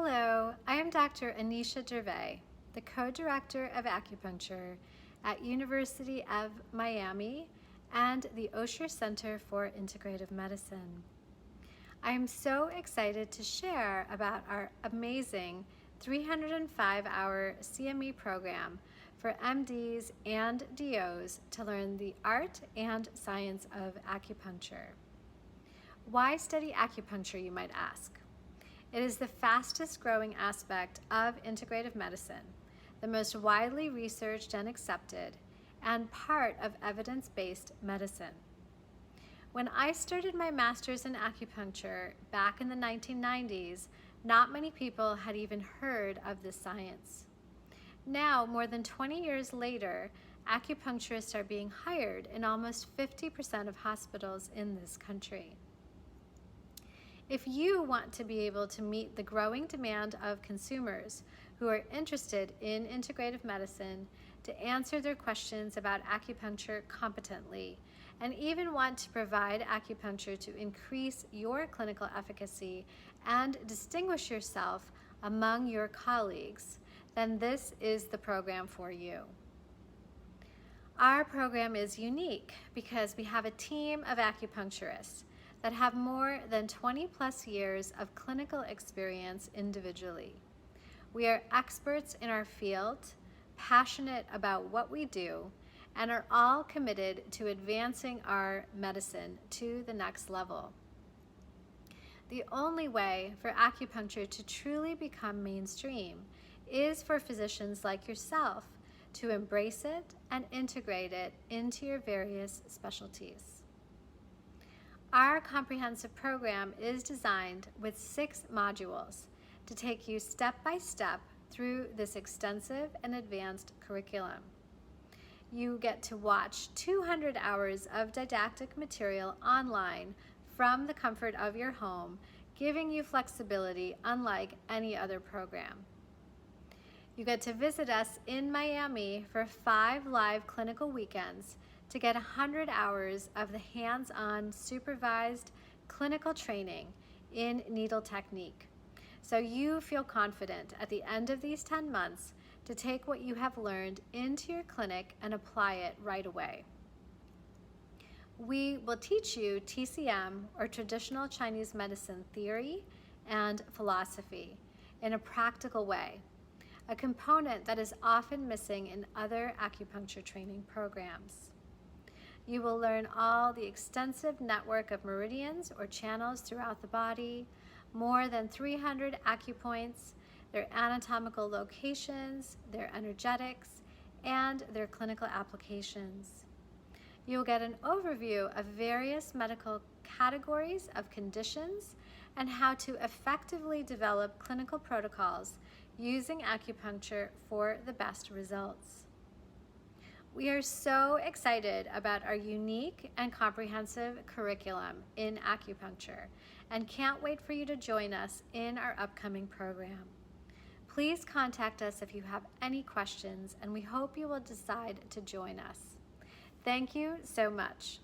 Hello, I am Dr. Anisha Gervais, the co-director of Acupuncture at University of Miami and the Osher Center for Integrative Medicine. I am so excited to share about our amazing 305-hour CME program for MDs and DOs to learn the art and science of acupuncture. Why study acupuncture, you might ask? It is the fastest growing aspect of integrative medicine, the most widely researched and accepted, and part of evidence-based medicine. When I started my master's in acupuncture back in the 1990s, not many people had even heard of this science. Now, more than 20 years later, acupuncturists are being hired in almost 50% of hospitals in this country. If you want to be able to meet the growing demand of consumers who are interested in integrative medicine, to answer their questions about acupuncture competently, and even want to provide acupuncture to increase your clinical efficacy and distinguish yourself among your colleagues, then this is the program for you. Our program is unique because we have a team of acupuncturists that have more than 20+ years of clinical experience individually. We are experts in our field, passionate about what we do, and are all committed to advancing our medicine to the next level. The only way for acupuncture to truly become mainstream is for physicians like yourself to embrace it and integrate it into your various specialties. Our comprehensive program is designed with 6 modules to take you step by step through this extensive and advanced curriculum. You get to watch 200 hours of didactic material online from the comfort of your home, giving you flexibility unlike any other program. You get to visit us in Miami for 5 live clinical weekends to get 100 hours of the hands-on supervised clinical training in needle technique, so you feel confident at the end of these 10 months to take what you have learned into your clinic and apply it right away. We will teach you TCM, or traditional Chinese medicine theory and philosophy, in a practical way, a component that is often missing in other acupuncture training programs. You will learn all the extensive network of meridians or channels throughout the body, more than 300 acupoints, their anatomical locations, their energetics, and their clinical applications. You'll get an overview of various medical categories of conditions and how to effectively develop clinical protocols using acupuncture for the best results. We are so excited about our unique and comprehensive curriculum in acupuncture and can't wait for you to join us in our upcoming program. Please contact us if you have any questions, and we hope you will decide to join us. Thank you so much.